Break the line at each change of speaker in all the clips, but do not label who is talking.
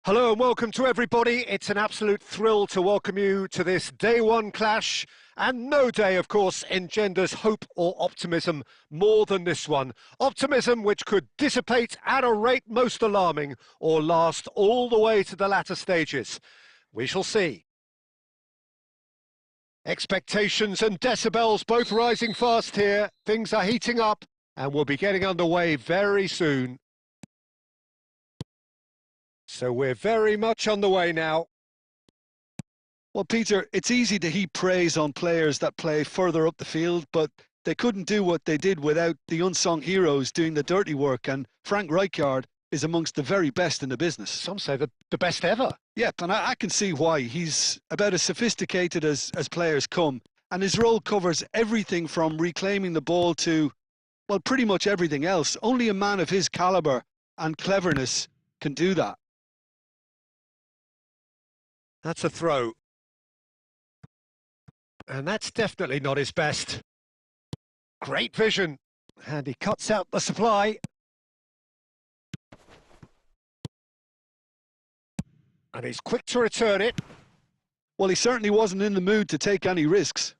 Hello and welcome to everybody. It's an absolute thrill to welcome you to this day one clash. And no day, of course, engenders hope or optimism more than this one. Optimism which could dissipate at a rate most alarming or last all the way to the latter stages. We shall see. Expectations and decibels both rising fast here. Things are heating up and we'll be getting underway very soon. So we're very much on the way now.
Well, Peter, it's easy to heap praise on players that play further up the field, but they couldn't do what they did without the unsung heroes doing the dirty work, and Frank Rijkaard is amongst the very best in the business.
Some say the best ever.
Yep, and I can see why. He's about as sophisticated as players come, and his role covers everything from reclaiming the ball to, well, pretty much everything else. Only a man of his calibre and cleverness can do that.
That's a throw. And that's definitely not his best. Great vision. And he cuts out the supply. And he's quick to return it.
Well, he certainly wasn't in the mood to take any risks.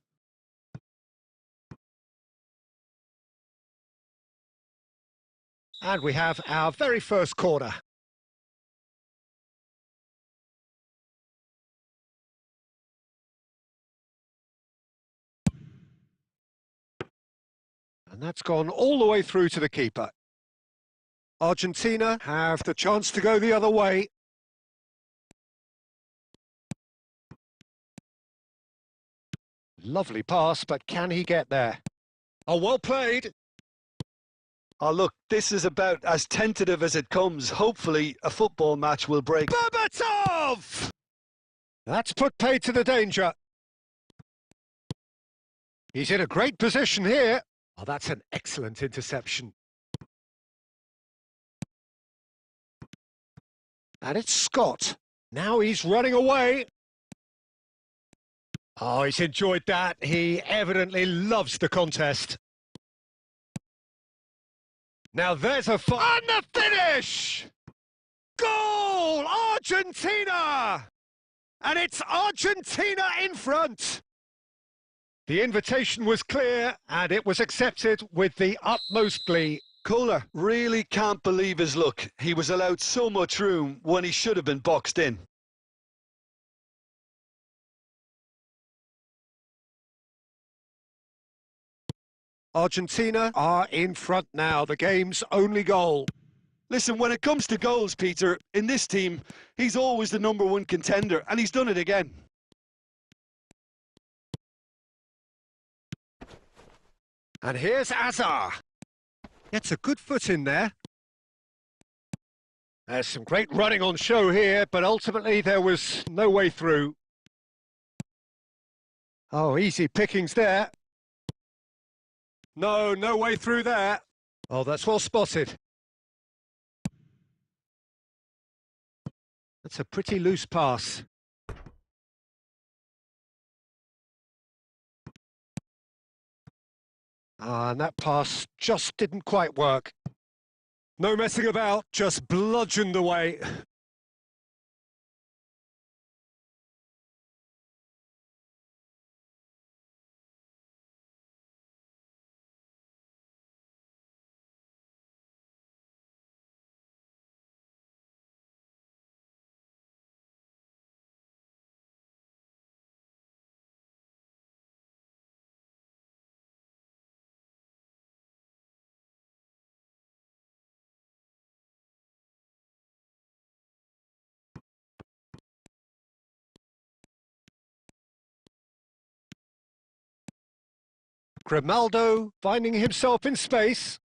And we have our very first corner. And that's gone all the way through to the keeper. Argentina have the chance to go the other way. Lovely pass, but can he get there? Oh, well played.
Oh, look, this is about as tentative as it comes. Hopefully, a football match will break.
Berbatov! That's put paid to the danger. He's in a great position here. Oh, that's an excellent interception. And it's Scott. Now he's running away. Oh, he's enjoyed that. He evidently loves the contest. Now there's a on the finish! Goal! Argentina! And it's Argentina in front. The invitation was clear and it was accepted with the utmost glee.
Koller really can't believe his luck. He was allowed so much room when he should have been boxed in.
Argentina are in front now, the game's only goal.
Listen, when it comes to goals, Peter, in this team, he's always the #1 contender, and he's done it again.
And here's Azar. Gets a good foot in there. There's some great running on show here, but ultimately there was no way through. Oh, easy pickings there. No way through there. Oh, that's well spotted. That's a pretty loose pass. And that pass just didn't quite work. No messing about, just bludgeoned away. Grimaldo finding himself in space.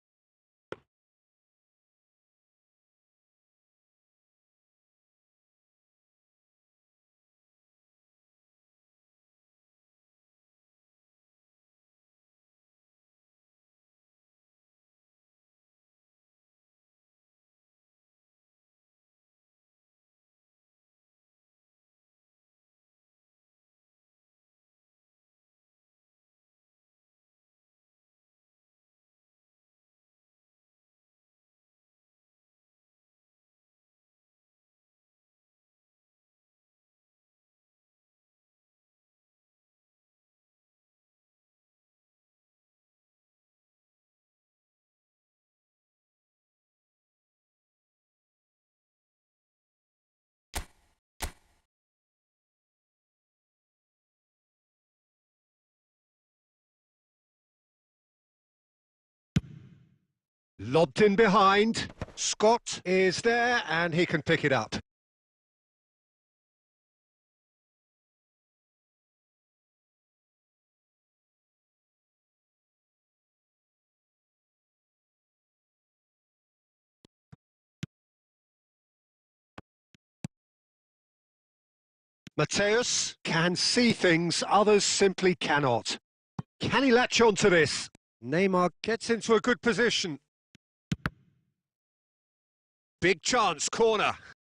Lobbed in behind. Scott is there and he can pick it up. Mateus can see things others simply cannot. Can he latch on to this? Neymar gets into a good position. Big chance, corner.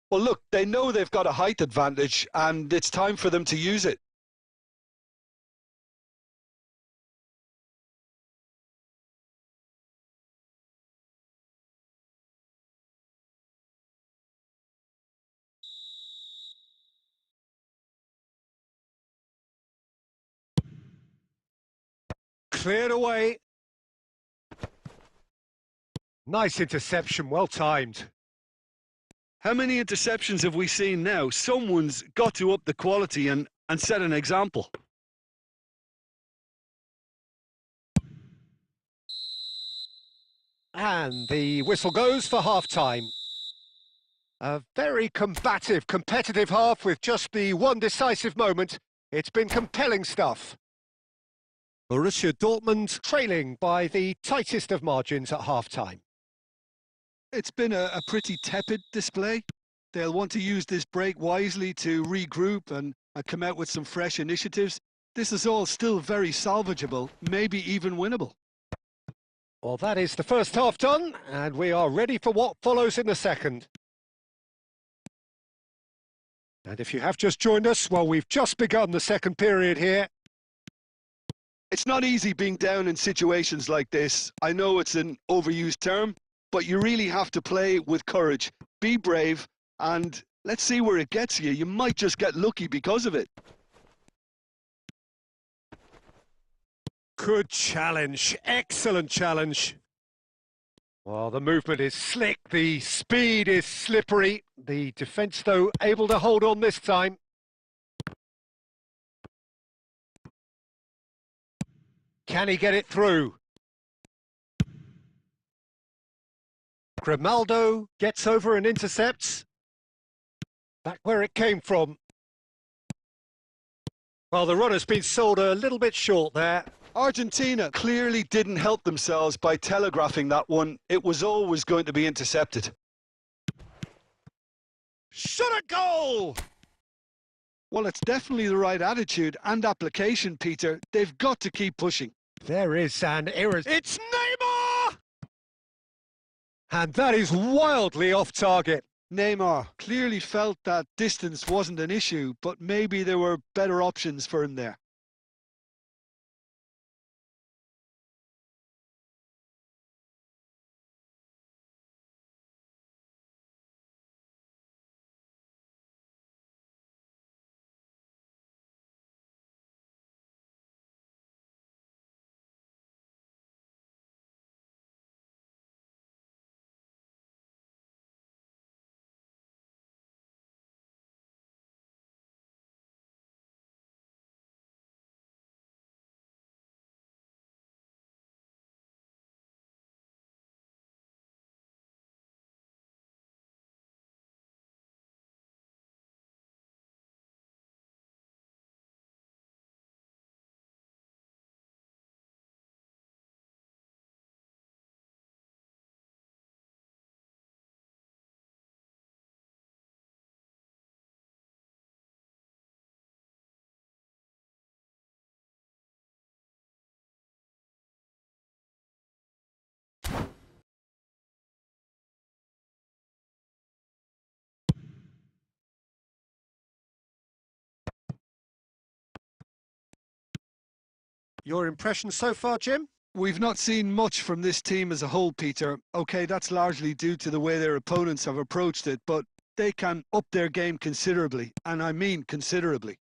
Well, look, they know they've got a height advantage and it's time for them to use it.
Cleared away. Nice interception, well timed.
How many interceptions have we seen now? Someone's got to up the quality and set an example.
And the whistle goes for half-time. A very combative, competitive half with just the one decisive moment. It's been compelling stuff. Borussia Dortmund trailing by the tightest of margins at half-time.
It's been a pretty tepid display. They'll want to use this break wisely to regroup and come out with some fresh initiatives. This is all still very salvageable, maybe even winnable.
Well, that is the first half done, and we are ready for what follows in the second. And if you have just joined us, well, we've just begun the second period here.
It's not easy being down in situations like this. I know it's an overused term, but you really have to play with courage. Be brave, and let's see where it gets you. You might just get lucky because of it.
Good challenge, excellent challenge. Well, the movement is slick, the speed is slippery. The defence, though, able to hold on this time. Can he get it through? Grimaldo gets over and intercepts. Back where it came from. Well, the runner's been sold a little bit short there.
Argentina clearly didn't help themselves by telegraphing that one. It was always going to be intercepted.
Shot a goal!
Well, it's definitely the right attitude and application, Peter. They've got to keep pushing.
There is an error. It's Neymar! And that is wildly off target.
Neymar clearly felt that distance wasn't an issue, but maybe there were better options for him there.
Your impression so far, Jim?
We've not seen much from this team as a whole, Peter. OK, that's largely due to the way their opponents have approached it, but they can up their game considerably, and I mean considerably.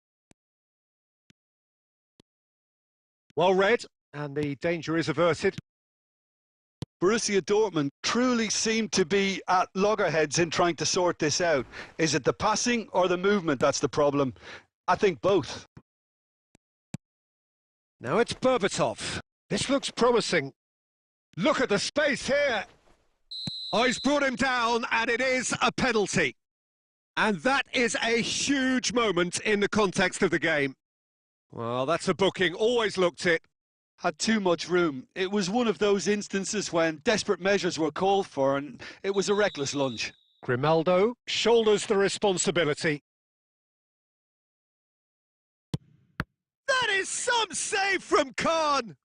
Well read, and the danger is averted.
Borussia Dortmund truly seem to be at loggerheads in trying to sort this out. Is it the passing or the movement that's the problem? I think both.
Now it's Berbatov. This looks promising. Look at the space here. Oh, he's brought him down, and it is a penalty. And that is a huge moment in the context of the game. Well, that's a booking. Always looked it.
Had too much room. It was one of those instances when desperate measures were called for, and it was a reckless lunge.
Grimaldo shoulders the responsibility. That is some save from Khan.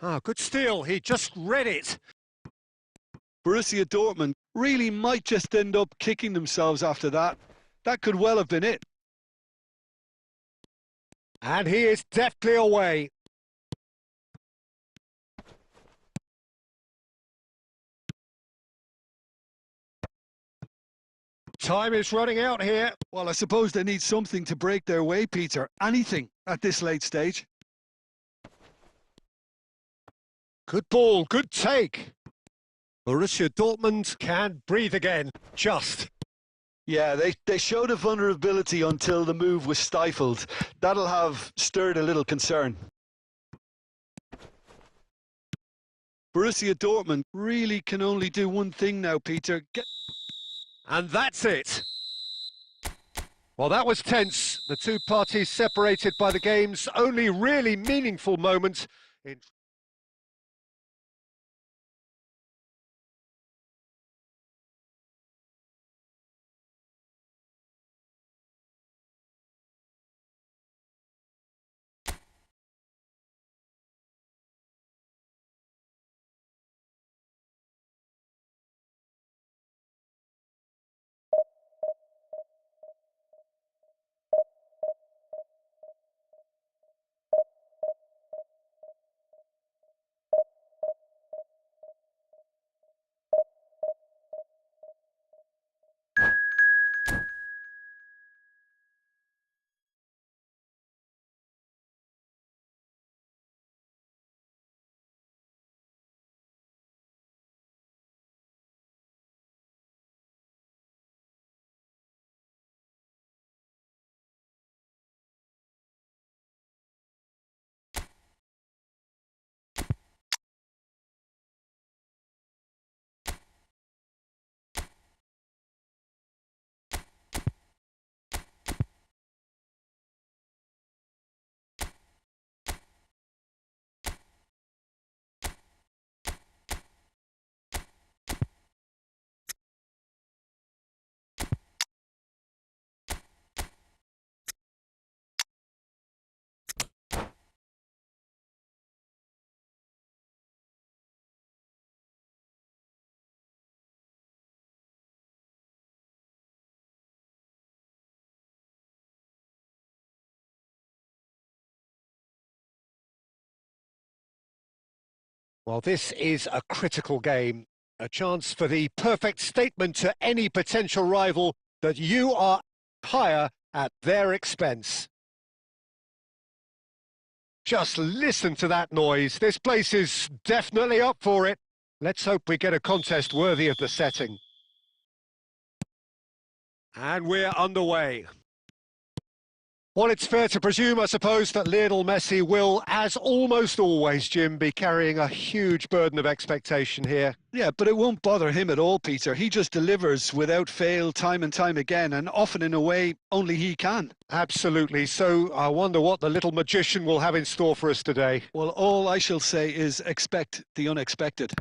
Ah, good steal. He just read it.
Borussia Dortmund really might just end up kicking themselves after that. That could well have been it.
And he is deftly away. Time is running out here.
Well, I suppose they need something to break their way, Peter. Anything at this late stage.
Good ball, good take. Borussia Dortmund can breathe again, just.
Yeah, they showed a vulnerability until the move was stifled. That'll have stirred a little concern. Borussia Dortmund really can only do one thing now, Peter.
And that's it. Well, that was tense. The two parties separated by the game's only really meaningful moment in... Well, this is a critical game, a chance for the perfect statement to any potential rival that you are higher at their expense. Just listen to that noise. This place is definitely up for it. Let's hope we get a contest worthy of the setting. And we're underway. Well, it's fair to presume, I suppose, that Lionel Messi will, as almost always, Jim, be carrying a huge burden of expectation here.
Yeah, but it won't bother him at all, Peter. He just delivers without fail time and time again, and often in a way only he can.
Absolutely. So I wonder what the little magician will have in store for us today.
Well, all I shall say is expect the unexpected.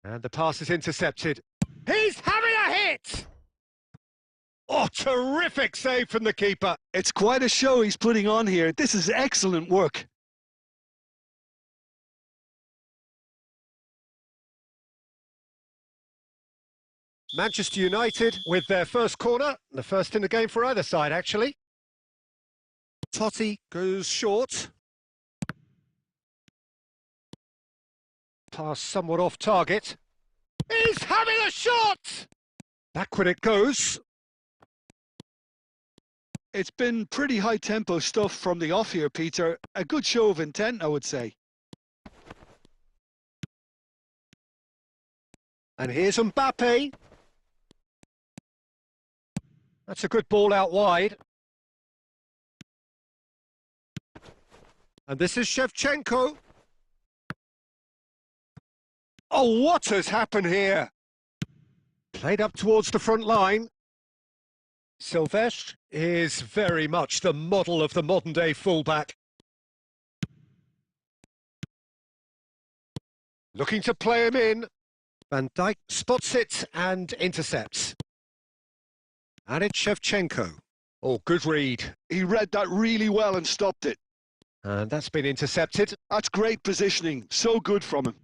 And the pass is intercepted. He's having a hit! Oh, terrific save from the keeper.
It's quite a show he's putting on here. This is excellent work.
Manchester United with their first corner, the first in the game for either side, actually. Totti goes short. Pass somewhat off target. He's having a shot! Backward it goes.
It's been pretty high-tempo stuff from the off here, Peter. A good show of intent, I would say.
And here's Mbappe. That's a good ball out wide. And this is Shevchenko. Oh, what has happened here? Played up towards the front line. Silvestre is very much the model of the modern-day fullback. Looking to play him in. Van Dijk spots it and intercepts. And it's Shevchenko. Oh, good read.
He read that really well and stopped it.
And that's been intercepted.
That's great positioning. So good from him.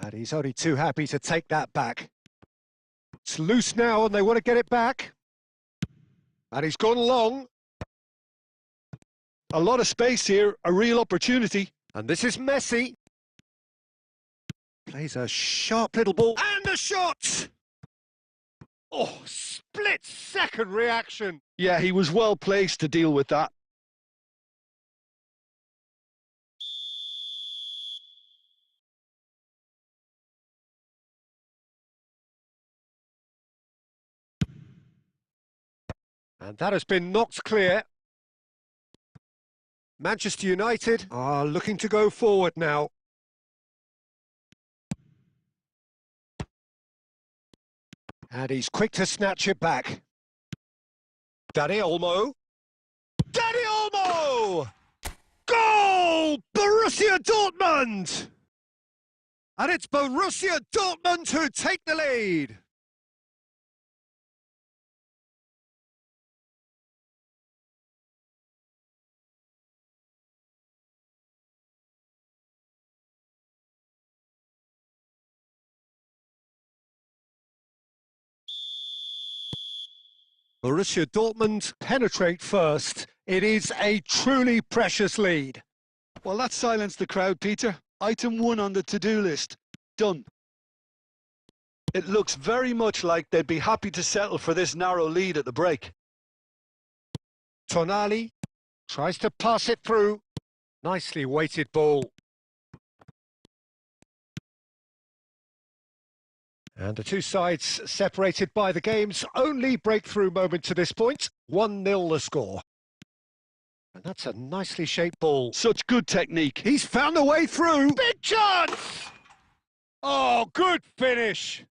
And he's only too happy to take that back. It's loose now and they want to get it back. And he's gone long.
A lot of space here, a real opportunity.
And this is Messi. Plays a sharp little ball. And a shot! Oh, split-second reaction.
Yeah, he was well placed to deal with that.
And that has been knocked clear. Manchester United are looking to go forward now. And he's quick to snatch it back. Dani Olmo. Dani Olmo! Goal! Borussia Dortmund! And it's Borussia Dortmund who take the lead. Borussia Dortmund penetrate first. It is a truly precious lead.
Well, that silenced the crowd, Peter. Item 1 on the to-do list. Done. It looks very much like they'd be happy to settle for this narrow lead at the break.
Tonali tries to pass it through. Nicely weighted ball. And the two sides separated by the game's only breakthrough moment to this point. 1-0 the score. And that's a nicely shaped ball.
Such good technique.
He's found a way through. Big chance! Oh, good finish.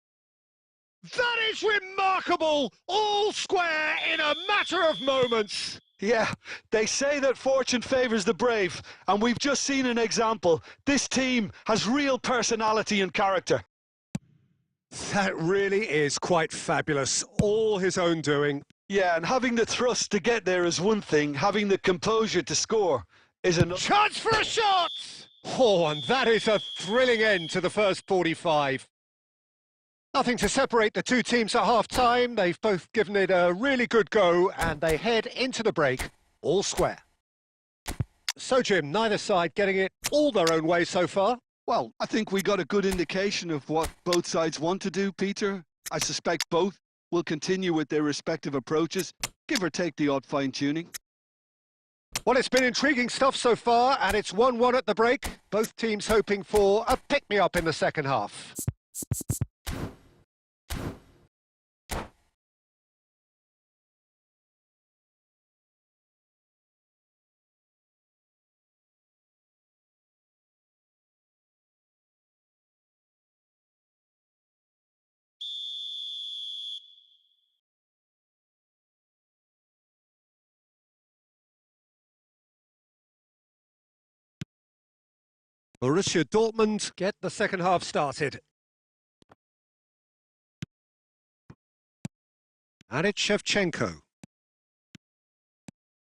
That is remarkable. All square in a matter of moments.
Yeah, they say that fortune favours the brave, and we've just seen an example. This team has real personality and character.
That really is quite fabulous. All his own doing.
Yeah, and having the thrust to get there is one thing. Having the composure to score is another.
Chance for a shot! Oh, and that is a thrilling end to the first 45. Nothing to separate the two teams at half-time. They've both given it a really good go, and they head into the break all square. So, Jim, neither side getting it all their own way so far.
Well, I think we got a good indication of what both sides want to do, Peter. I suspect both will continue with their respective approaches, give or take the odd fine-tuning.
Well, it's been intriguing stuff so far, and it's 1-1 at the break. Both teams hoping for a pick-me-up in the second half. Borussia Dortmund get the second half started. And it's Shevchenko.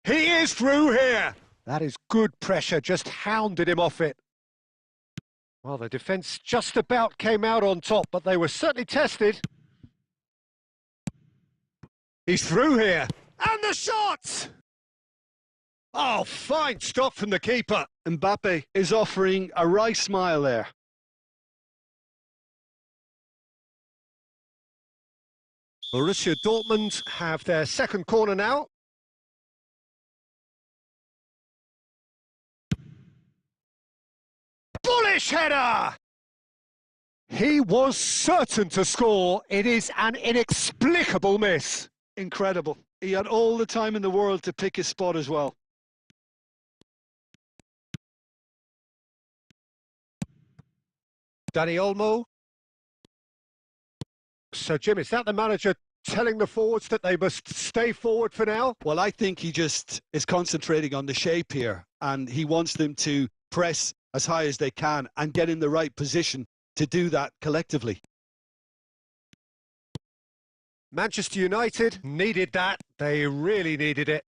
He is through here! That is good pressure, just hounded him off it. Well, the defence just about came out on top, but they were certainly tested. He's through here. And the shot! Oh, fine stop from the keeper.
Mbappe is offering a wry smile there.
Borussia Dortmund have their second corner now. Bullish header! He was certain to score. It is an inexplicable miss.
Incredible. He had all the time in the world to pick his spot as well.
Danny Olmo. So, Jim, is that the manager telling the forwards that they must stay forward for now?
Well, I think he just is concentrating on the shape here, and he wants them to press as high as they can and get in the right position to do that collectively.
Manchester United needed that. They really needed it.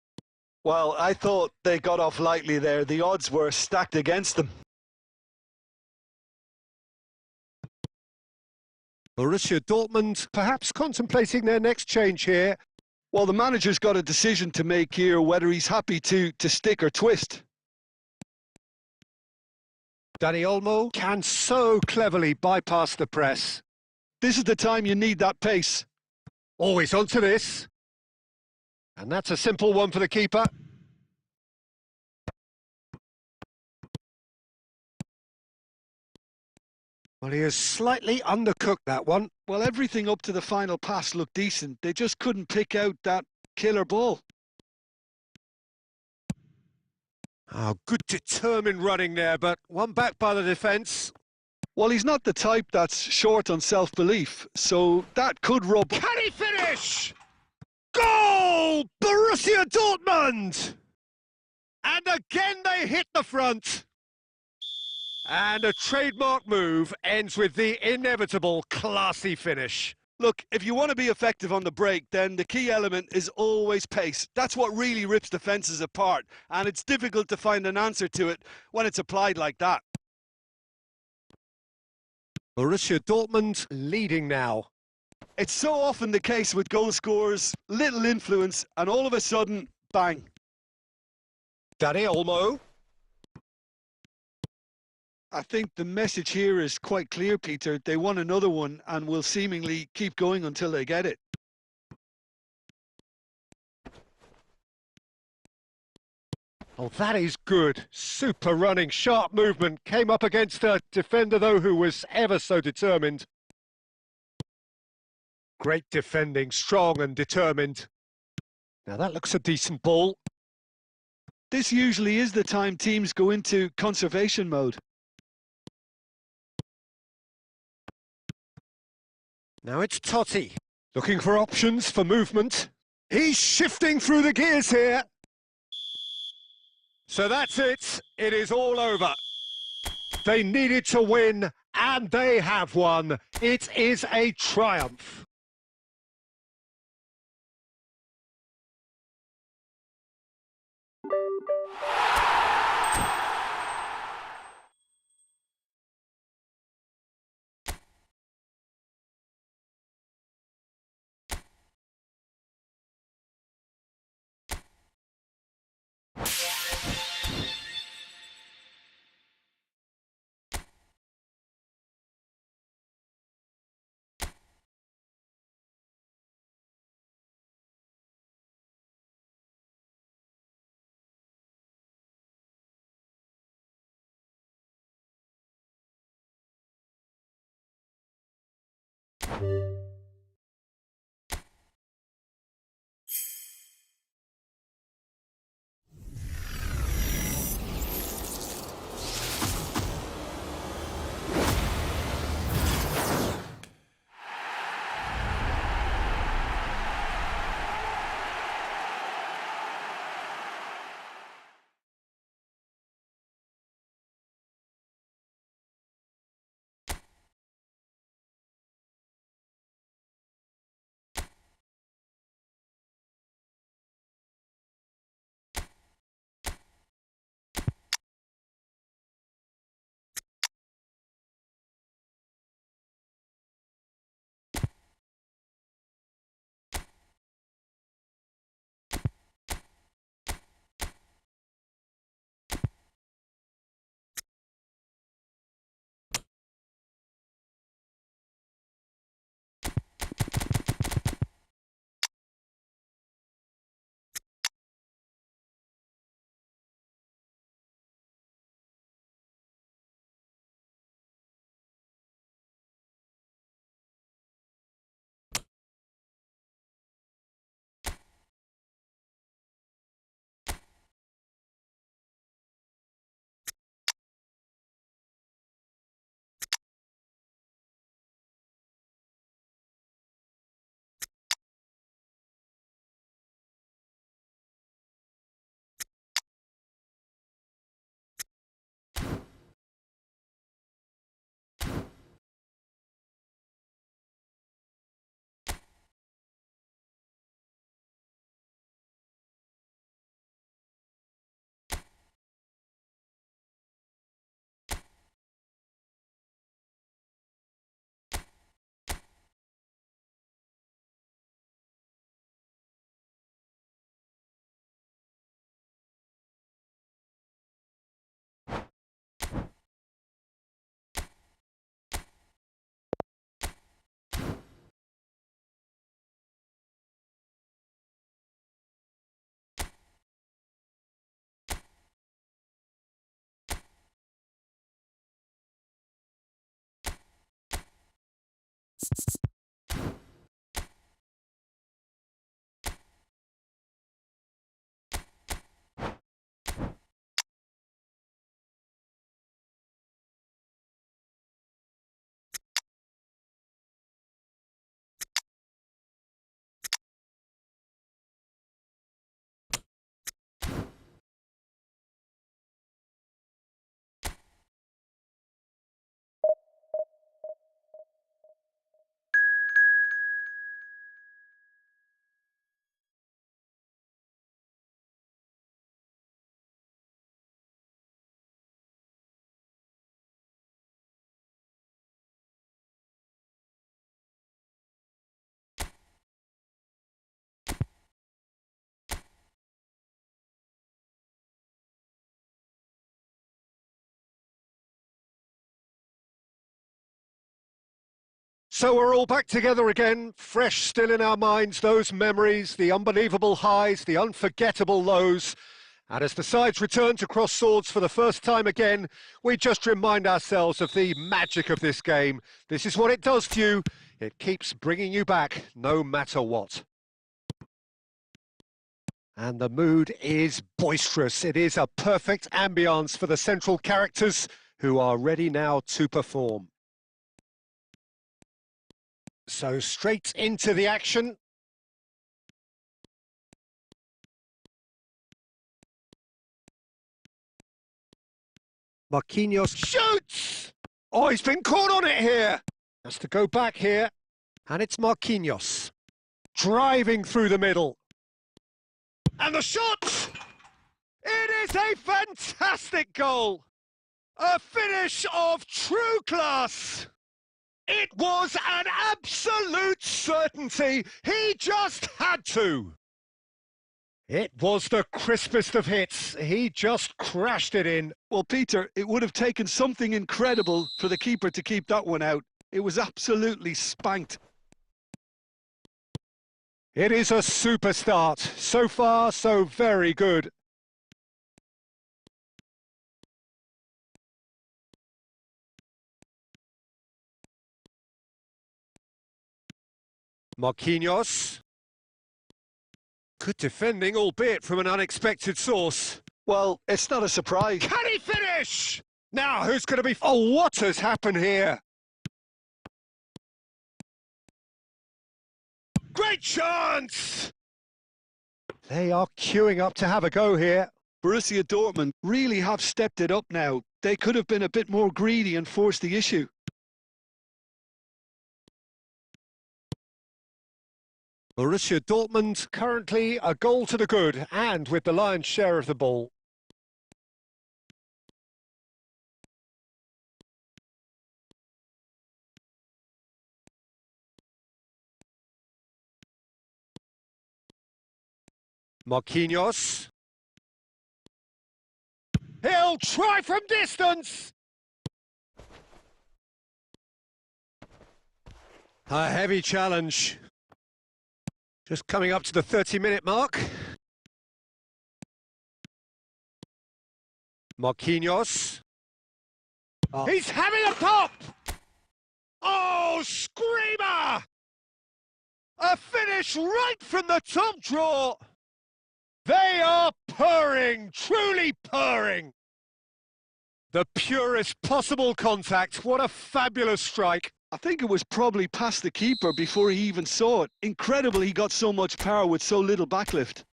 Well, I thought they got off lightly there. The odds were stacked against them.
Borussia Dortmund perhaps contemplating their next change here.
Well, the manager's got a decision to make here, whether he's happy to stick or twist.
Danny Olmo can so cleverly bypass the press.
This is the time you need that pace.
Always onto this. And that's a simple one for the keeper. Well, he has slightly undercooked that one.
Well, everything up to the final pass looked decent. They just couldn't pick out that killer ball.
Oh, good determined running there, but one back by the defence.
Well, he's not the type that's short on self-belief, so that could rub...
Can he finish? Goal! Borussia Dortmund! And again they hit the front. And a trademark move ends with the inevitable classy finish.
Look, if you want to be effective on the break, then the key element is always pace. That's what really rips defences apart, and it's difficult to find an answer to it when it's applied like that.
Borussia Dortmund leading now.
It's so often the case with goal scorers, little influence, and all of a sudden, bang.
Danny Olmo.
I think the message here is quite clear, Peter. They won another one and will seemingly keep going until they get it.
Oh, that is good. Super running, sharp movement. Came up against a defender, though, who was ever so determined. Great defending, strong and determined. Now that looks a decent ball.
This usually is the time teams go into conservation mode.
Now it's Totti, looking for options for movement. He's shifting through the gears here. So that's it. It is all over. They needed to win, and they have won. It is a triumph. So we're all back together again, fresh still in our minds, those memories, the unbelievable highs, the unforgettable lows. And as the sides return to cross swords for the first time again, we just remind ourselves of the magic of this game. This is what it does to you. It keeps bringing you back, no matter what. And the mood is boisterous. It is a perfect ambience for the central characters who are ready now to perform. So straight into the action. Marquinhos shoots! Oh, he's been caught on it here. Has to go back here. And it's Marquinhos. Driving through the middle. And the shot! It is a fantastic goal. A finish of true class. It was an absolute certainty. He just had to. It was the crispest of hits. He just crashed it in.
Well, Peter, it would have taken something incredible for the keeper to keep that one out. It was absolutely spanked.
It is a super start. So far, so very good. Marquinhos. Good defending, albeit from an unexpected source.
Well, it's not a surprise.
Can he finish? Now, who's going to be... Oh, what has happened here? Great chance! They are queuing up to have a go here.
Borussia Dortmund really have stepped it up now. They could have been a bit more greedy and forced the issue.
Borussia Dortmund currently a goal to the good and with the lion's share of the ball. Marquinhos. He'll try from distance. A heavy challenge. Just coming up to the 30-minute mark. Marquinhos. Oh. He's having a pop! Oh, screamer! A finish right from the top draw. They are purring, truly purring. The purest possible contact. What a fabulous strike.
I think it was probably past the keeper before he even saw it. Incredible he got so much power with so little backlift.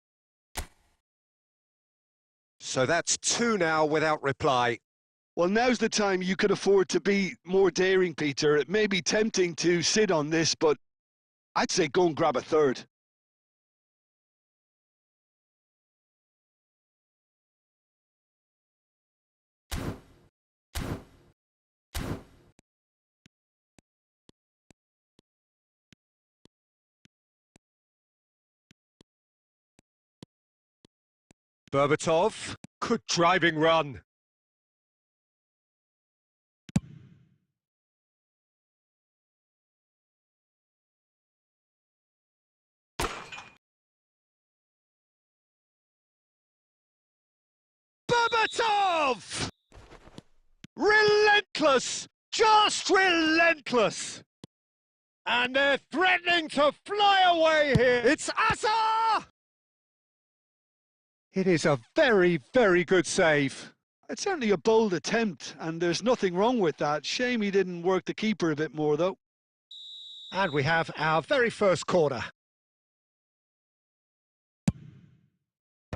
So that's 2 now without reply.
Well, now's the time you could afford to be more daring, Peter. It may be tempting to sit on this, but I'd say go and grab a third.
Berbatov, good driving run. Berbatov! Relentless! Just relentless! And they're threatening to fly away here. It's Asa! It is a very, very good save.
It's certainly a bold attempt, and there's nothing wrong with that. Shame he didn't work the keeper a bit more, though.
And we have our very first corner.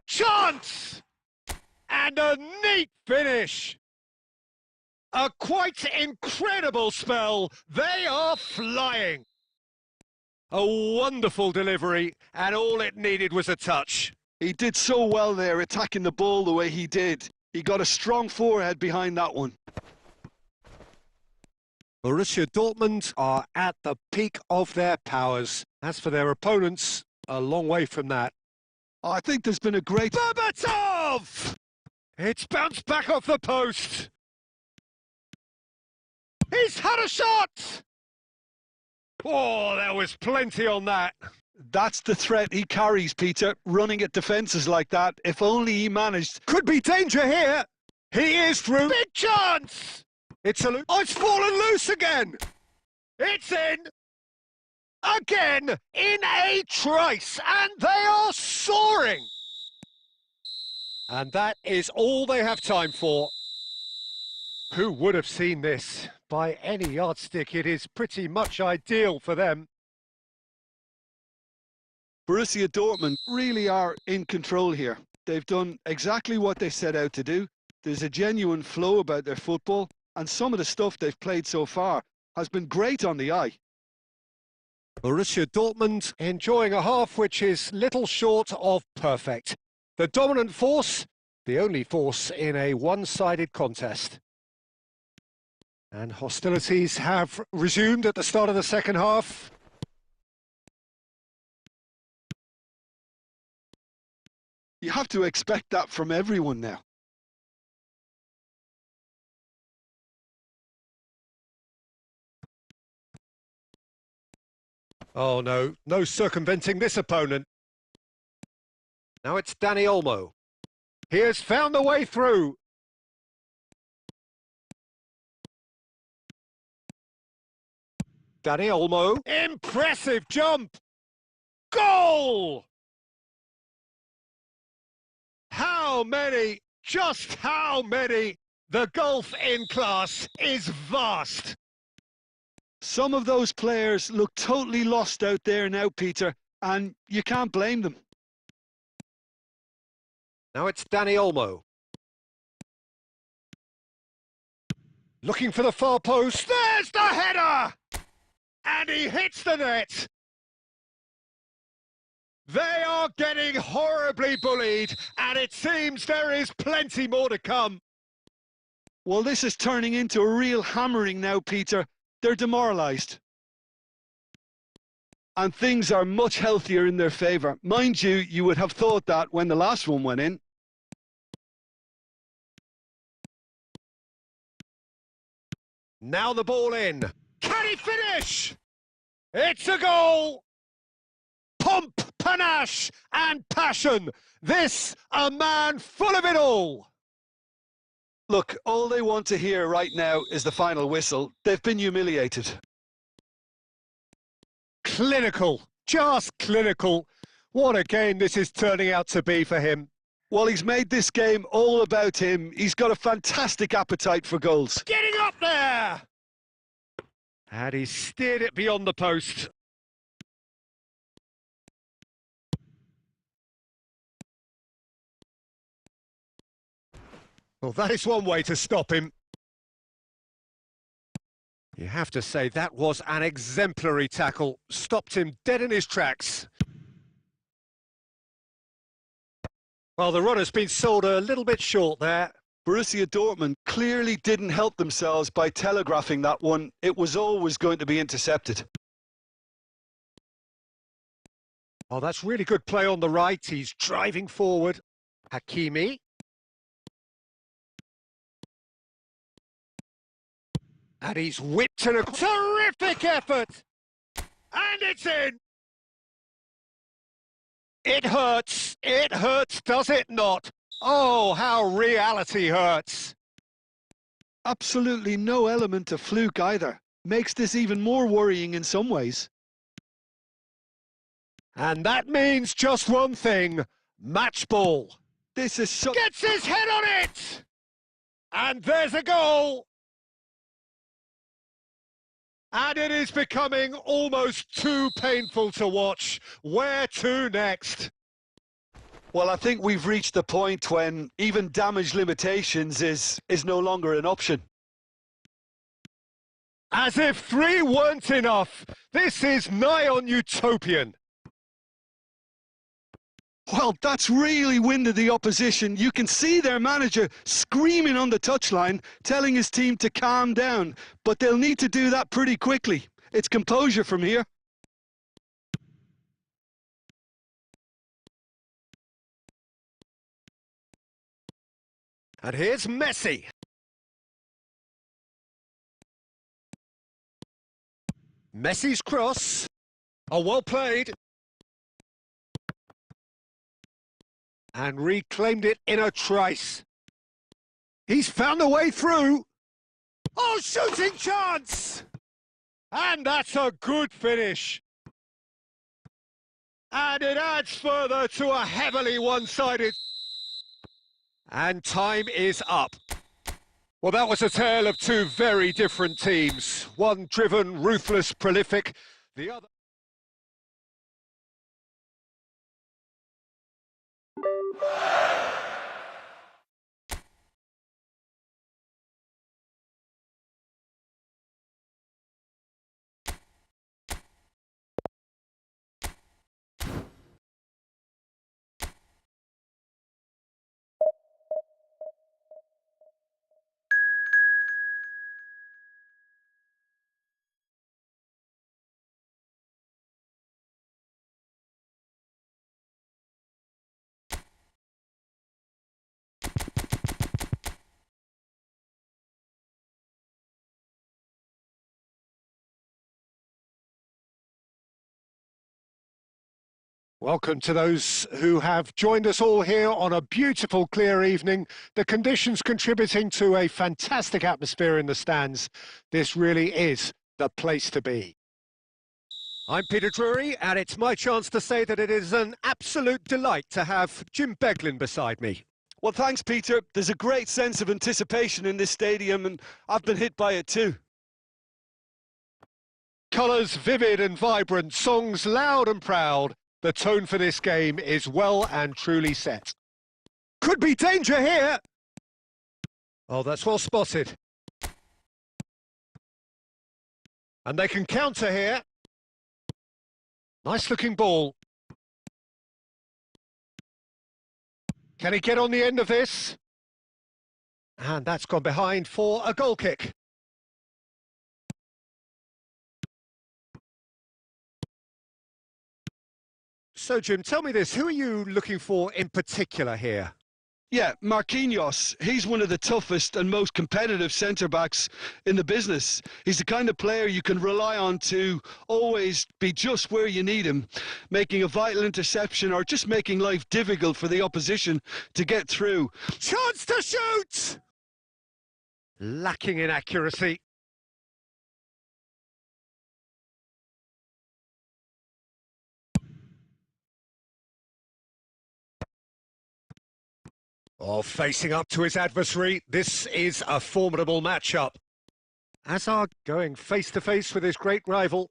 Chance! And a neat finish. A quite incredible spell. They are flying. A wonderful delivery, and all it needed was a touch.
He did so well there, attacking the ball the way he did. He got a strong forehead behind that one.
Borussia Dortmund are at the peak of their powers. As for their opponents, a long way from that.
I think there's been a great...
Berbatov! It's bounced back off the post. He's had a shot! Oh, there was plenty on that.
That's the threat he carries, Peter, running at defences like that. If only he managed...
Could be danger here. He is through. Big chance! It's fallen loose again. It's in. Again, in a trice, and they are soaring. And that is all they have time for. Who would have seen this? By any yardstick, it is pretty much ideal for them.
Borussia Dortmund really are in control here. They've done exactly what they set out to do. There's a genuine flow about their football, and some of the stuff they've played so far has been great on the eye.
Borussia Dortmund enjoying a half which is little short of perfect. The dominant force, the only force in a one-sided contest. And hostilities have resumed at the start of the second half.
You have to expect that from everyone now.
Oh no, no circumventing this opponent. Now it's Dani Olmo. He has found the way through. Dani Olmo. Impressive jump. Goal! How many? Just how many? The gulf in class is vast.
Some of those players look totally lost out there now, Peter, and you can't blame them.
Now it's Dani Olmo. Looking for the far post. There's the header! And he hits the net. They are getting horribly bullied, and it seems there is plenty more to come.
Well, this is turning into a real hammering now, Peter. They're demoralised. And things are much healthier in their favour. Mind you, you would have thought that when the last one went in.
Now the ball in. Can he finish? It's a goal! Pomp, panache and passion. This, a man full of it all.
Look, all they want to hear right now is the final whistle. They've been humiliated.
Clinical, just clinical. What a game this is turning out to be for him.
Well, he's made this game all about him. He's got a fantastic appetite for goals.
Getting up there! And he steered it beyond the post. Well, that is one way to stop him. You have to say that was an exemplary tackle. Stopped him dead in his tracks. Well, the run has been sold a little bit short there.
Borussia Dortmund clearly didn't help themselves by telegraphing that one. It was always going to be intercepted.
Oh, that's really good play on the right. He's driving forward. Hakimi. And he's whipped in a terrific effort. And it's in. It hurts, does it not? Oh, how reality hurts.
Absolutely no element of fluke either. makes this even more worrying in some ways.
And that means just one thing, match ball.
This is so...
Gets his head on it! And there's a goal! And it is becoming almost too painful to watch. Where to next?
Well, I think we've reached the point when even damage limitations is no longer an option.
As if 3 weren't enough, this is nigh on utopian.
Well, that's really winded the opposition. You can see their manager screaming on the touchline, telling his team to calm down. But they'll need to do that pretty quickly. It's composure from here.
And here's Messi. Messi's cross. Oh, well played. And reclaimed it in a trice. He's found a way through. Oh, shooting chance! And that's a good finish. And it adds further to a heavily one-sided... And time is up. Well, that was a tale of 2 very different teams. One driven, ruthless, prolific. The other... Welcome to those who have joined us all here on a beautiful, clear evening. The conditions contributing to a fantastic atmosphere in the stands. This really is the place to be. I'm Peter Drury, and it's my chance to say that it is an absolute delight to have Jim Beglin beside me.
Well, thanks, Peter. There's a great sense of anticipation in this stadium, and I've been hit by it too.
Colours vivid and vibrant, songs loud and proud. The tone for this game is well and truly set. Could be danger here. Oh, that's well spotted. And they can counter here. Nice looking ball. Can he get on the end of this? And that's gone behind for a goal kick. So, Jim, tell me this, who are you looking for in particular here?
Yeah, Marquinhos, he's one of the toughest and most competitive centre-backs in the business. He's the kind of player you can rely on to always be just where you need him, making a vital interception or just making life difficult for the opposition to get through.
Chance to shoot! Lacking in accuracy. Oh, facing up to his adversary, this is a formidable matchup. Hazard going face-to-face with his great rival.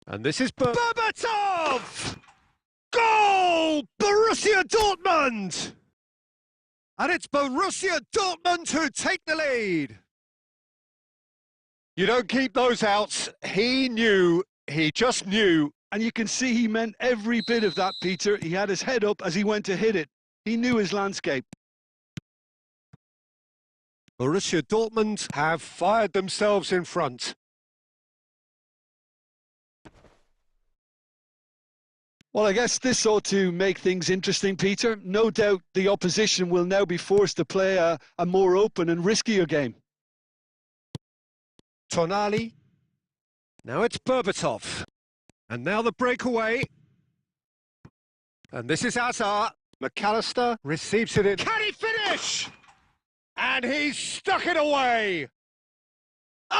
And this is Berbatov! Goal! Borussia Dortmund! And it's Borussia Dortmund who take the lead. You don't keep those out. He knew, he just knew.
And you can see he meant every bit of that, Peter. He had his head up as he went to hit it. He knew his landscape.
Borussia Dortmund have fired themselves in front.
Well, I guess this ought to make things interesting, Peter. No doubt the opposition will now be forced to play a more open and riskier game.
Tonali. Now it's Berbatov. And now the breakaway. And this is Hazard. McAllister receives it in. Can he finish? And he's stuck it away.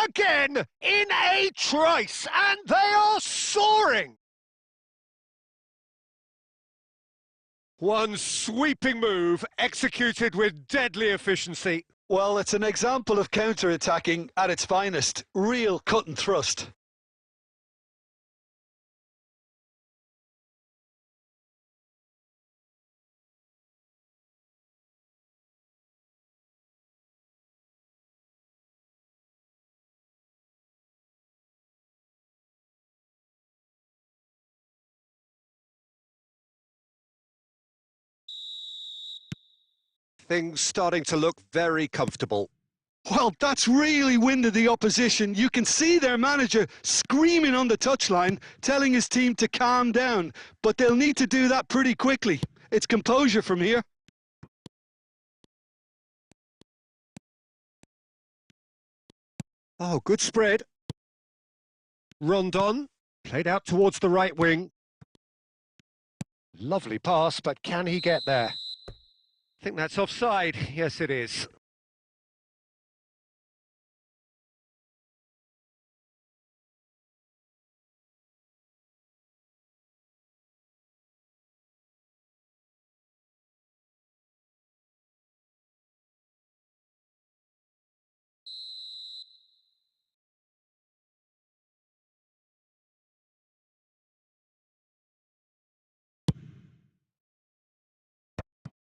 again in a trice, and they are soaring. One sweeping move executed with deadly efficiency.
Well, it's an example of counter-attacking at its finest. Real cut and thrust.
Things starting to look very comfortable.
Well, that's really winded the opposition. You can see their manager screaming on the touchline, telling his team to calm down. But they'll need to do that pretty quickly. It's composure from here.
Oh, good spread. Rondon, played out towards the right wing. Lovely pass, but can he get there? I think that's offside. Yes, it is.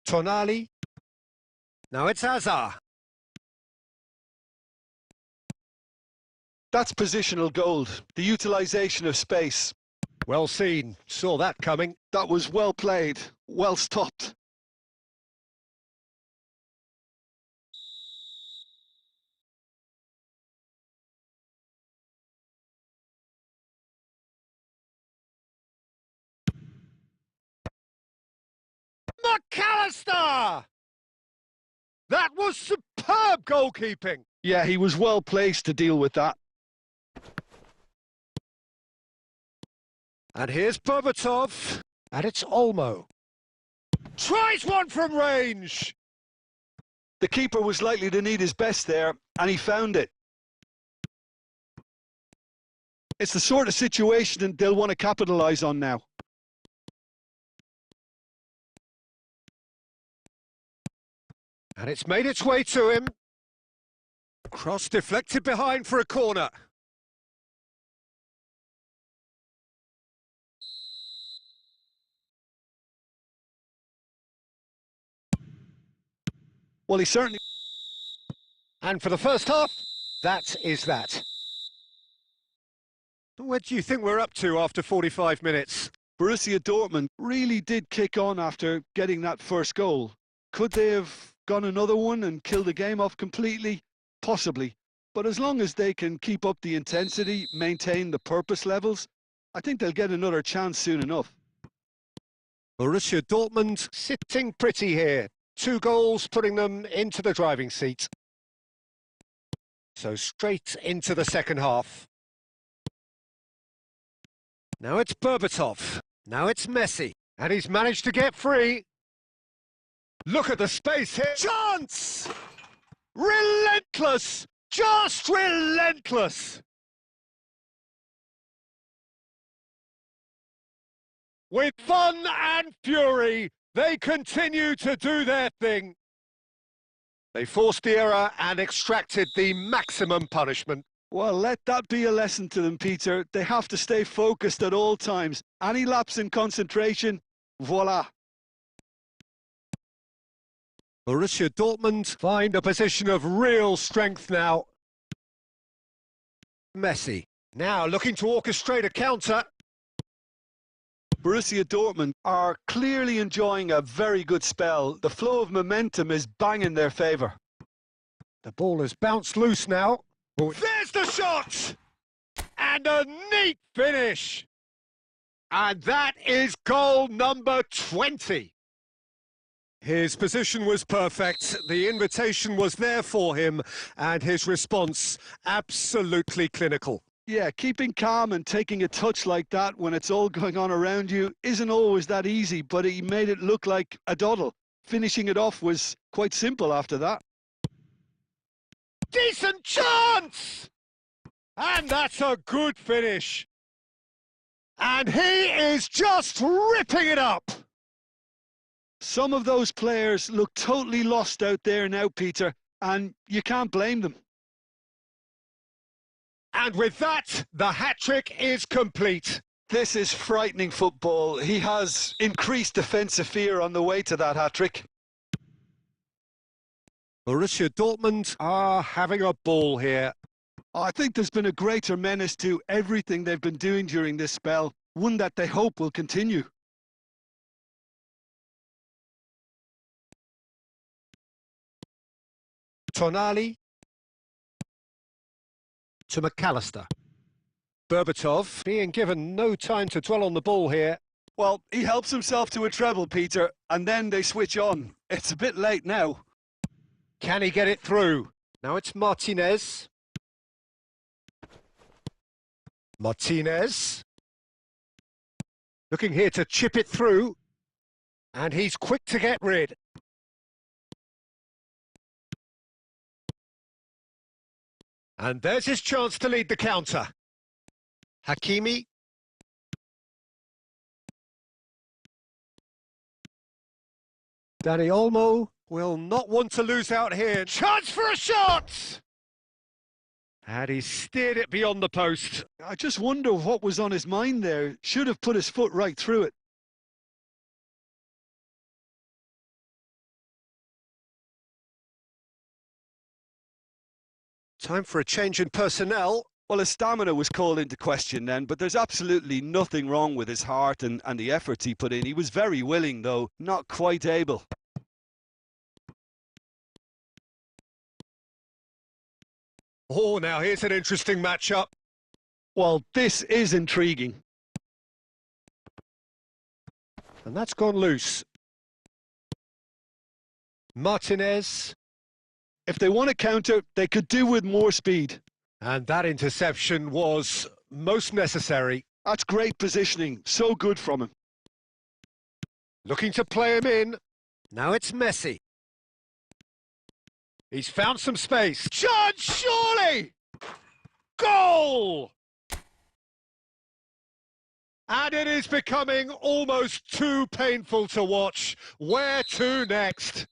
Tonali. Now it's Hazard.
That's positional gold, the utilisation of space.
Well seen. Saw that coming.
That was well played, well stopped.
McAllister! That was superb goalkeeping.
Yeah, he was well placed to deal with that.
And here's Berbatov. And it's Olmo. Tries one from range.
The keeper was likely to need his best there, and he found it. It's the sort of situation that they'll want to capitalise on now.
And it's made its way to him. Cross deflected behind for a corner.
Well, he certainly...
And for the first half, that is that. Where do you think we're up to after 45 minutes?
Borussia Dortmund really did kick on after getting that first goal. Could they have gone another one and killed the game off completely? Possibly. But as long as they can keep up the intensity, maintain the purpose levels, I think they'll get another chance soon enough.
Borussia Dortmund sitting pretty here. 2 goals putting them into the driving seat. So straight into the second half. Now it's Berbatov. Now it's Messi. And he's managed to get free. Look at the space here. Chance! Relentless! Just relentless! With fun and fury, they continue to do their thing. They forced the error and extracted the maximum punishment.
Well, let that be a lesson to them, Peter. They have to stay focused at all times. Any lapse in concentration, voila.
Borussia Dortmund find a position of real strength now. Messi, now looking to orchestrate a counter.
Borussia Dortmund are clearly enjoying a very good spell. The flow of momentum is bang in their favour.
The ball has bounced loose now. There's the shot! And a neat finish! And that is goal number 20. His position was perfect, the invitation was there for him, and his response absolutely clinical.
Yeah, keeping calm and taking a touch like that when it's all going on around you isn't always that easy, but he made it look like a doddle. Finishing it off was quite simple after that.
Decent chance! And that's a good finish. And he is just ripping it up.
Some of those players look totally lost out there now, Peter, and you can't blame them.
And with that, the hat-trick is complete.
This is frightening football. He has increased defensive fear on the way to that hat-trick.
Borussia Dortmund are having a ball here.
I think there's been a greater menace to everything they've been doing during this spell, one that they hope will continue.
Tonali to McAllister. Berbatov being given no time to dwell on the ball here.
Well, he helps himself to a treble, Peter, and then they switch on. It's a bit late now.
Can he get it through? Now it's Martinez. Martinez. Looking here to chip it through. And he's quick to get rid. And there's his chance to lead the counter. Hakimi. Dani Olmo will not want to lose out here. Chance for a shot! And he steered it beyond the post.
I just wonder what was on his mind there. Should have put his foot right through it.
Time for a change in personnel.
Well, his stamina was called into question then, but there's absolutely nothing wrong with his heart and the efforts he put in. He was very willing, though, not quite able.
Oh, now here's an interesting matchup.
Well, this is intriguing.
And that's gone loose. Martinez.
If they want to counter, they could do with more speed.
And that interception was most necessary.
That's great positioning. So good from him.
Looking to play him in. Now it's Messi. He's found some space. Judge, surely! Goal! And it is becoming almost too painful to watch. Where to next?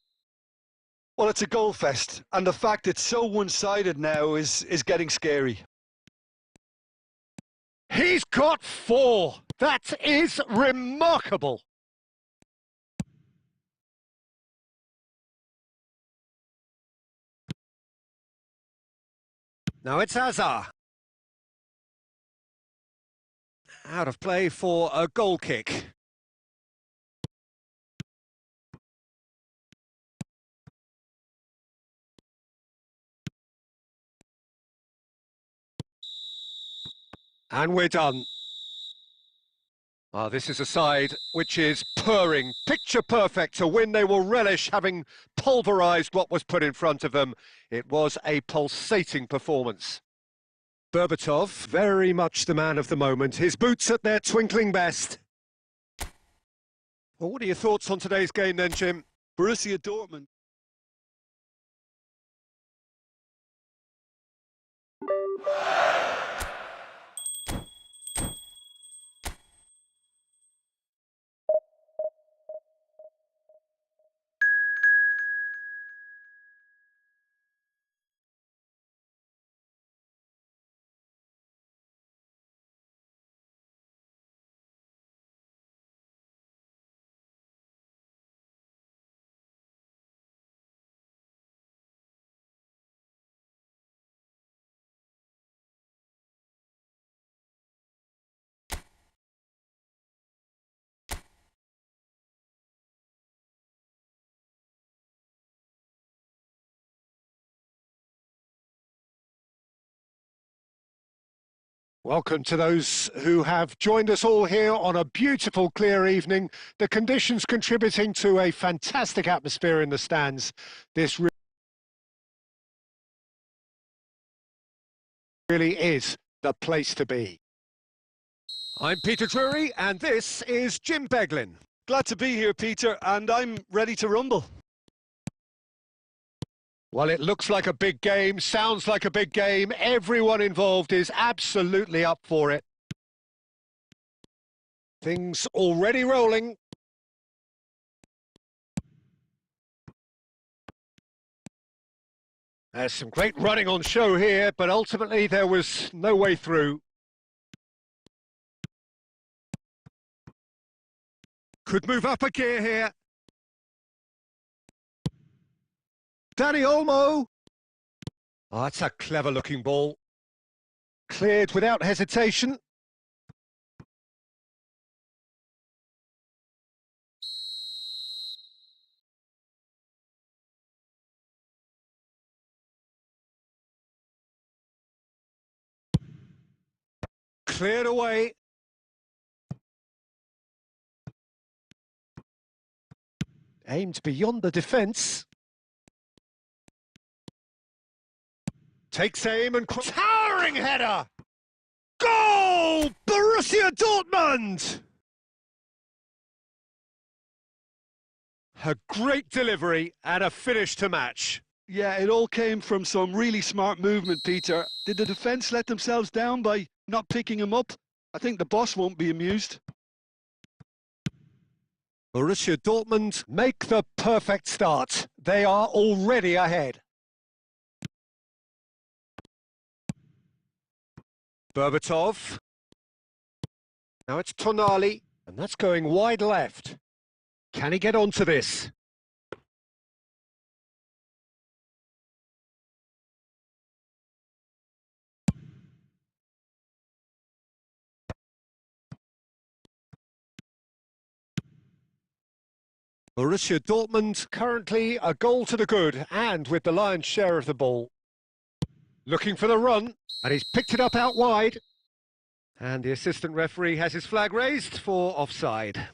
Well, it's a goal fest, and the fact it's so one-sided now is getting scary.
He's got 4. That is remarkable. Now it's Hazard. Out of play for a goal kick. And we're done. This is a side which is purring, picture perfect to win. They will relish having pulverised what was put in front of them. It was a pulsating performance. Berbatov, very much the man of the moment. His boots at their twinkling best. Well, what are your thoughts on today's game then, Jim?
Borussia Dortmund.
Welcome to those who have joined us all here on a beautiful, clear evening. The conditions contributing to a fantastic atmosphere in the stands. This really is the place to be. I'm Peter Drury, and this is Jim Beglin.
Glad to be here, Peter, and I'm ready to rumble.
Well, it looks like a big game, sounds like a big game. Everyone involved is absolutely up for it. Things already rolling. There's some great running on show here, but ultimately there was no way through. Could move up a gear here. Danny Olmo. Oh, that's a clever-looking ball. Cleared without hesitation. Cleared away. Aimed beyond the defence. Takes aim and... Towering header! Goal! Borussia Dortmund! A great delivery and a finish to match.
Yeah, it all came from some really smart movement, Peter. Did the defence let themselves down by not picking him up? I think the boss won't be amused.
Borussia Dortmund make the perfect start. They are already ahead. Berbatov. Now it's Tonali, and that's going wide left. Can he get onto this? Borussia Dortmund currently a goal to the good and with the lion's share of the ball. Looking for the run, and he's picked it up out wide. And the assistant referee has his flag raised for offside.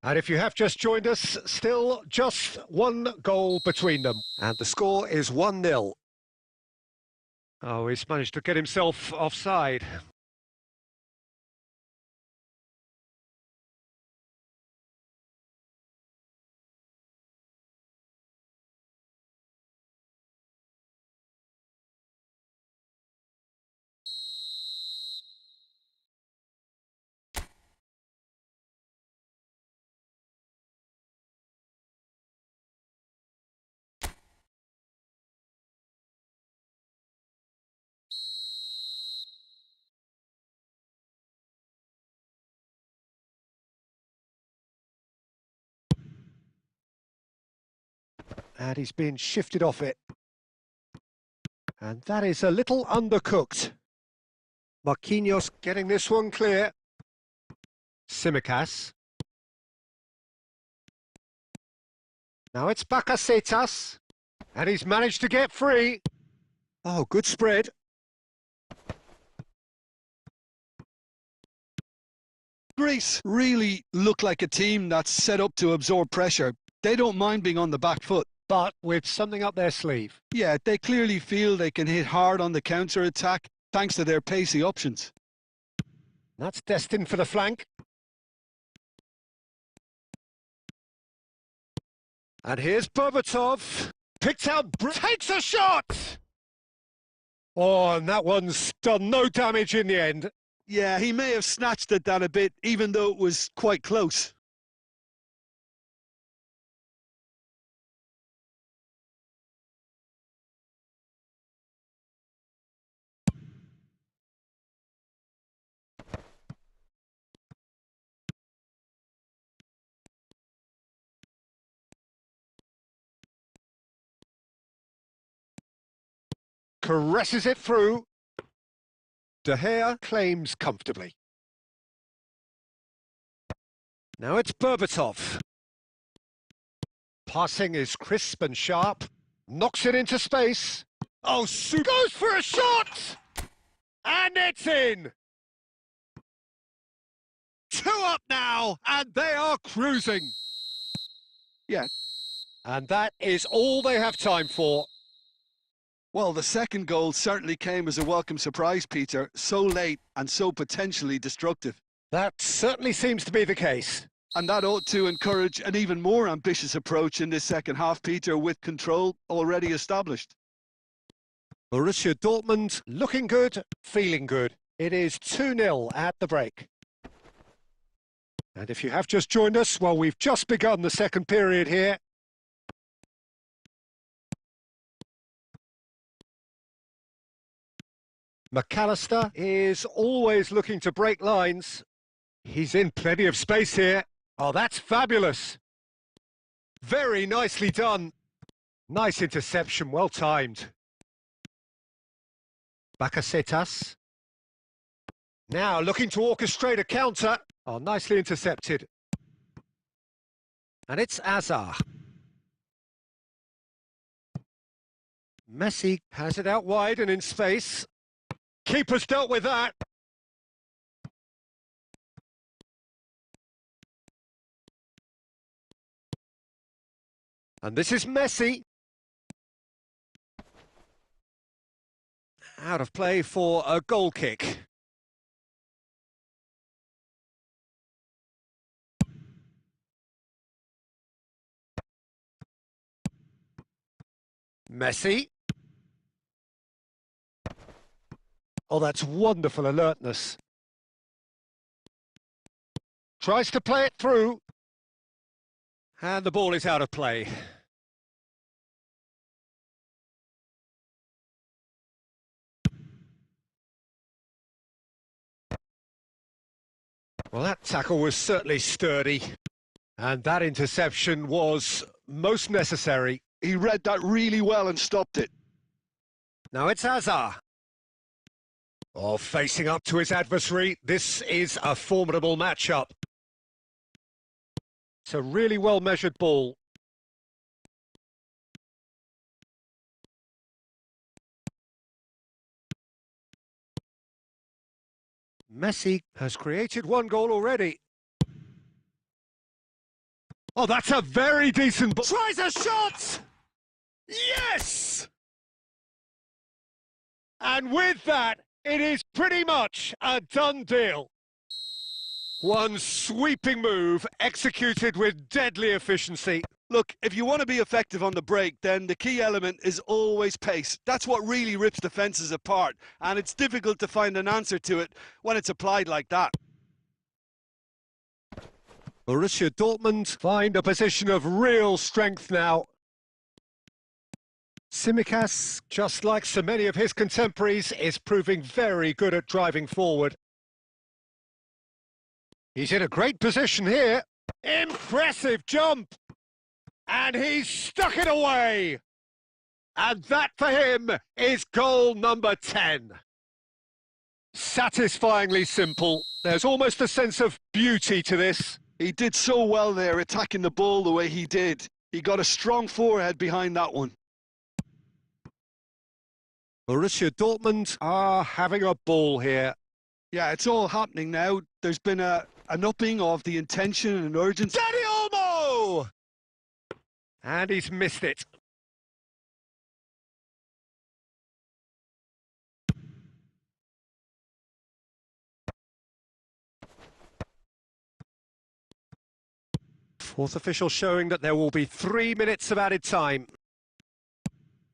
And if you have just joined us, still just one goal between them. And the score is 1-0. Oh, he's managed to get himself offside. And he's been shifted off it. And that is a little undercooked. Marquinhos getting this one clear. Tsimikas. Now it's Bakasetas. And he's managed to get free. Oh, good spread.
Greece really look like a team that's set up to absorb pressure. They don't mind being on the back foot.
But with something up their sleeve.
Yeah, they clearly feel they can hit hard on the counter-attack thanks to their pacey options.
That's destined for the flank. And here's Berbatov. Picked out, takes a shot! Oh, and that one's done no damage in the end.
Yeah, he may have snatched at that a bit, even though it was quite close.
Caresses it through. De Gea claims comfortably. Now it's Berbatov. Passing is crisp and sharp. Knocks it into space. Oh, goes for a shot! And it's in! 2 up now, and they are cruising.
Yeah.
And that is all they have time for.
Well, the second goal certainly came as a welcome surprise, Peter. So late and so potentially destructive.
That certainly seems to be the case.
And that ought to encourage an even more ambitious approach in this second half, Peter, with control already established.
Borussia Dortmund looking good, feeling good. It is 2-0 at the break. And if you have just joined us, well, we've just begun the second period here. McAllister is always looking to break lines. He's in plenty of space here. Oh, that's fabulous. Very nicely done. Nice interception, well timed. Bakasetas. Now looking to orchestrate a counter. Oh, nicely intercepted. And it's Azar. Messi has it out wide and in space. Keeper's dealt with that. And this is Messi. Out of play for a goal kick. Messi. Oh, that's wonderful alertness. Tries to play it through. And the ball is out of play. Well, that tackle was certainly sturdy. And that interception was most necessary.
He read that really well and stopped it.
Now it's Azar. Oh, facing up to his adversary. This is a formidable matchup. It's a really well-measured ball. Messi has created one goal already. Oh, that's a very decent ball. Tries a shot! Yes! And with that, it is pretty much a done deal. One sweeping move, executed with deadly efficiency.
Look, if you want to be effective on the break, then the key element is always pace. That's what really rips defences apart, and it's difficult to find an answer to it when it's applied like that.
Borussia Dortmund find a position of real strength now. Tsimikas, just like so many of his contemporaries, is proving very good at driving forward. He's in a great position here. Impressive jump! And he's stuck it away! And that for him is goal number 10. Satisfyingly simple. There's almost a sense of beauty to this.
He did so well there, attacking the ball the way he did. He got a strong forehead behind that one.
Borussia Dortmund are having a ball here.
Yeah, it's all happening now. There's been an upping of the intention and urgency.
Dani Olmo! And he's missed it. Fourth official showing that there will be 3 minutes of added time.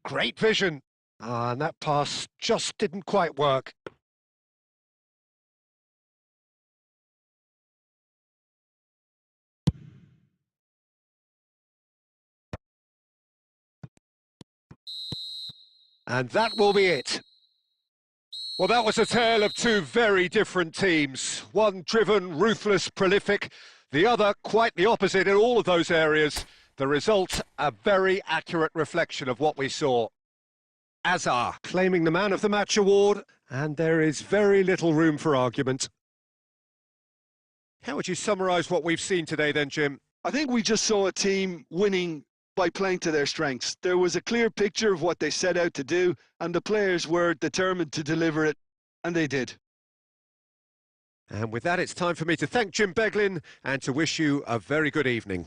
Great vision. And that pass just didn't quite work. And that will be it. Well, that was a tale of two very different teams. One driven, ruthless, prolific. The other quite the opposite in all of those areas. The result, a very accurate reflection of what we saw. Azar claiming the Man of the Match award, and there is very little room for argument. How would you summarise what we've seen today then, Jim?
I think we just saw a team winning by playing to their strengths. There was a clear picture of what they set out to do, and the players were determined to deliver it, and they did.
And with that, it's time for me to thank Jim Beglin and to wish you a very good evening.